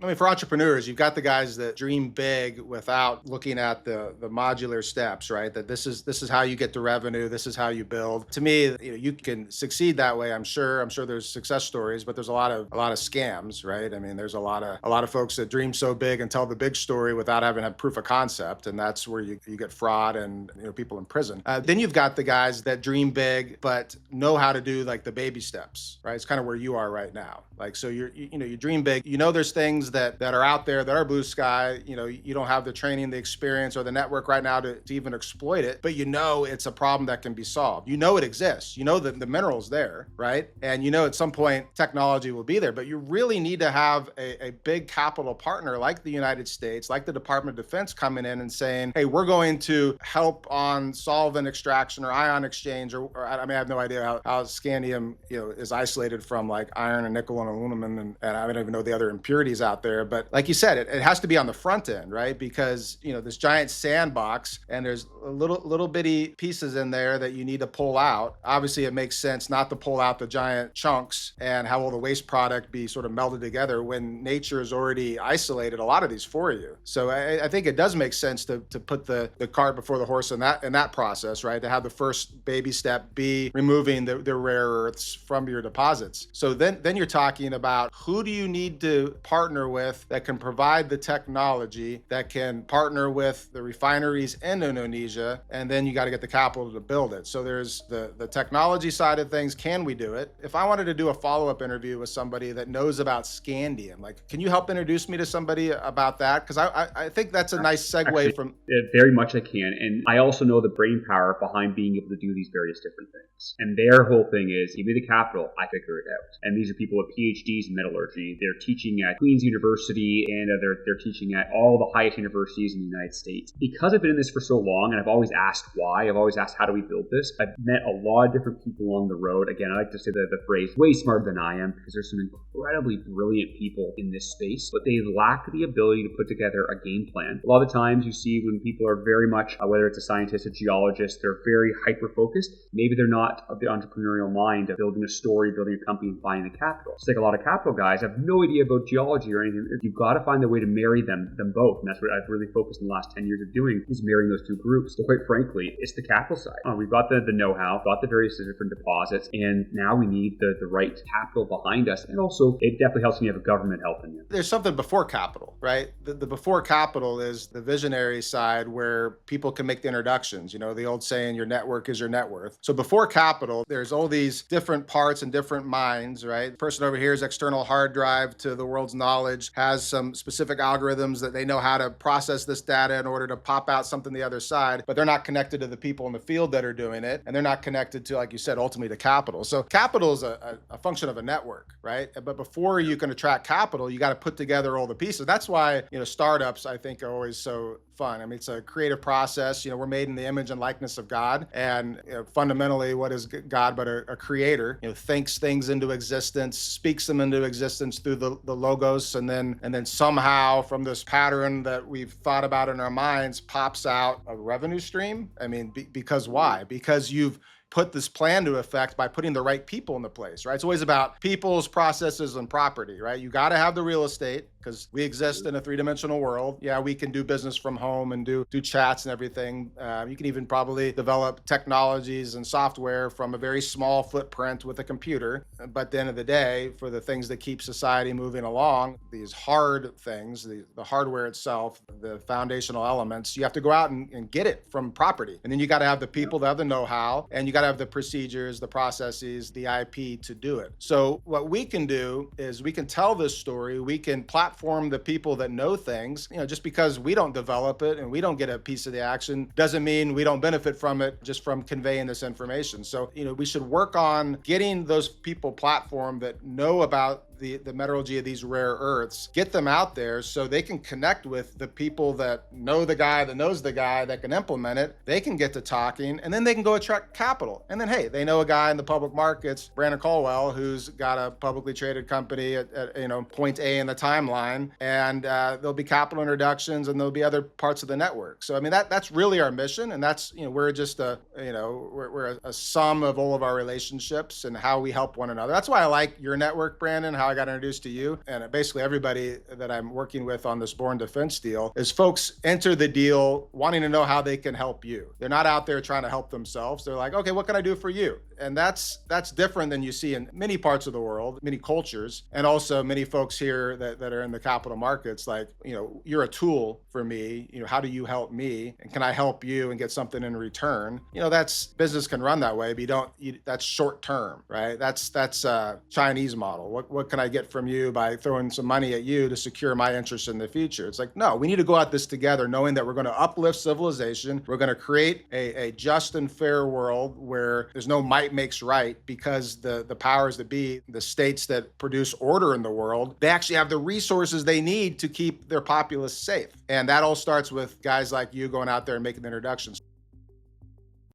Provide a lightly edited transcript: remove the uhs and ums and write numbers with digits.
I mean, for entrepreneurs, you've got the guys that dream big without looking at the modular steps, right? That this is how you get to revenue, this is how you build. To me, you can succeed that way. I'm sure. I'm sure there's success stories, but there's a lot of scams, right? I mean, there's a lot of folks that dream so big and tell the big story without having a proof of concept, and that's where you get fraud and people in prison. Then you've got the guys that dream big but know how to do like the baby steps, right? It's kind of where you are right now. Like, so you dream big. There's things that are out there that are blue sky. You don't have the training, the experience, or the network right now to even exploit it, but it's a problem that can be solved. It exists. That the mineral's there, right? And at some point technology will be there, but you really need to have a big capital partner like the United States, like the Department of Defense coming in and saying, hey, we're going to help on solvent extraction or ion exchange, or I mean, I have no idea how scandium, is isolated from like iron and nickel and aluminum, and I don't even know the other impurities out there. But like you said, it has to be on the front end, right? Because this giant sandbox, and there's little bitty pieces in there that you need to pull out. Obviously, it makes sense not to pull out the giant chunks and have all the waste product be sort of melded together when nature has already isolated a lot of these for you. So I think it does make sense to put the cart before the horse in that process, right? To have the first baby step be removing the rare earths from your deposits. So then you're talking about who do you need to partner with that can provide the technology, that can partner with the refineries in Indonesia, and then you got to get the capital to build it. So there's the technology side of things. Can we do it? If I wanted to do a follow-up interview with somebody that knows about scandium, like, can you help introduce me to somebody about that? Because I think that's a nice segue Actually, from. very much I can. And I also know the brain power behind being able to do these various different things. And their whole thing is, give me the capital, I figure it out. And these are people with PhDs in metallurgy. They're teaching at Queen's University, and they're teaching at all the highest universities in the United States. Because I've been in this for so long, and I've always asked why, I've always asked how do we build this, I've met a lot of different people along the road. Again, I like to say the phrase, way smarter than I am, because there's some incredibly brilliant people in this space, but they lack the ability to put together a game plan. A lot of times you see when people are very much, whether it's a scientist, a geologist, they're very hyper-focused. Maybe they're not of the entrepreneurial mind of building a story, building a company, and finding the capital. It's like a lot of capital guys have no idea about geology or anything. You've got to find a way to marry them both. And that's what I've really focused in the last 10 years of doing, is marrying those two groups. So quite frankly, it's the capital side. We've got the know-how, got the various different deposits, and now we need the right capital behind us. And also, it definitely helps when you have a government helping you. There's something before capital, right? The before capital is the visionary side where people can make the introductions. The old saying, your network is your net worth. So before capital, there's all these different parts and different minds, right? The person over here is external hard drive to the world's knowledge, has some specific algorithms that they know how to process this data in order to pop out something the other side, but they're not connected to the people in the field that are doing it. And they're not connected to, like you said, ultimately to capital. So capital is a function of a network, right? But before you can attract capital, you got to put together all the pieces. That's why, startups, I think, are always so fun. I mean, it's a creative process. We're made in the image and likeness of God. And fundamentally, what is God but a creator? Thinks things into existence, speaks them into existence through the logos, and then somehow from this pattern that we've thought about in our minds pops out a revenue stream. I mean, because why? Because you've put this plan to effect by putting the right people into place, right? It's always about people's processes and property, right? You got to have the real estate because we exist in a three-dimensional world. Yeah, we can do business from home and do chats and everything. You can even probably develop technologies and software from a very small footprint with a computer. But at the end of the day, for the things that keep society moving along, these hard things, the hardware itself, the foundational elements, you have to go out and get it from property. And then you got to have the people that have the know-how, and you got to have the procedures, the processes, the IP to do it. So what we can do is we can tell this story. We can platform the people that know things. Just because we don't develop it and we don't get a piece of the action doesn't mean we don't benefit from it just from conveying this information. So, we should work on getting those people platformed that know about the metallurgy of these rare earths, get them out there so they can connect with the people that know the guy that knows the guy that can implement it. They can get to talking, and then they can go attract capital. And then, hey, they know a guy in the public markets, Brandon Caldwell, who's got a publicly traded company at point A in the timeline, and there'll be capital introductions, and there'll be other parts of the network. So I mean, that's really our mission, and that's we're just we're a sum of all of our relationships and how we help one another. That's why I like your network, Brandon. How how I got introduced to you and basically everybody that I'm working with on this Born Defense deal is folks enter the deal wanting to know how they can help you. They're not out there trying to help themselves. They're like, okay, what can I do for you? And that's different than you see in many parts of the world, many cultures, and also many folks here that are in the capital markets. Like, you're a tool for me. How do you help me? And can I help you and get something in return? That's business can run that way, but that's short term, right? That's a Chinese model. What can I get from you by throwing some money at you to secure my interest in the future? It's like, no, we need to go at this together, knowing that we're going to uplift civilization. We're going to create a just and fair world where there's no might makes right, because the powers that be, the states that produce order in the world, they actually have the resources they need to keep their populace safe. And that all starts with guys like you going out there and making the introductions.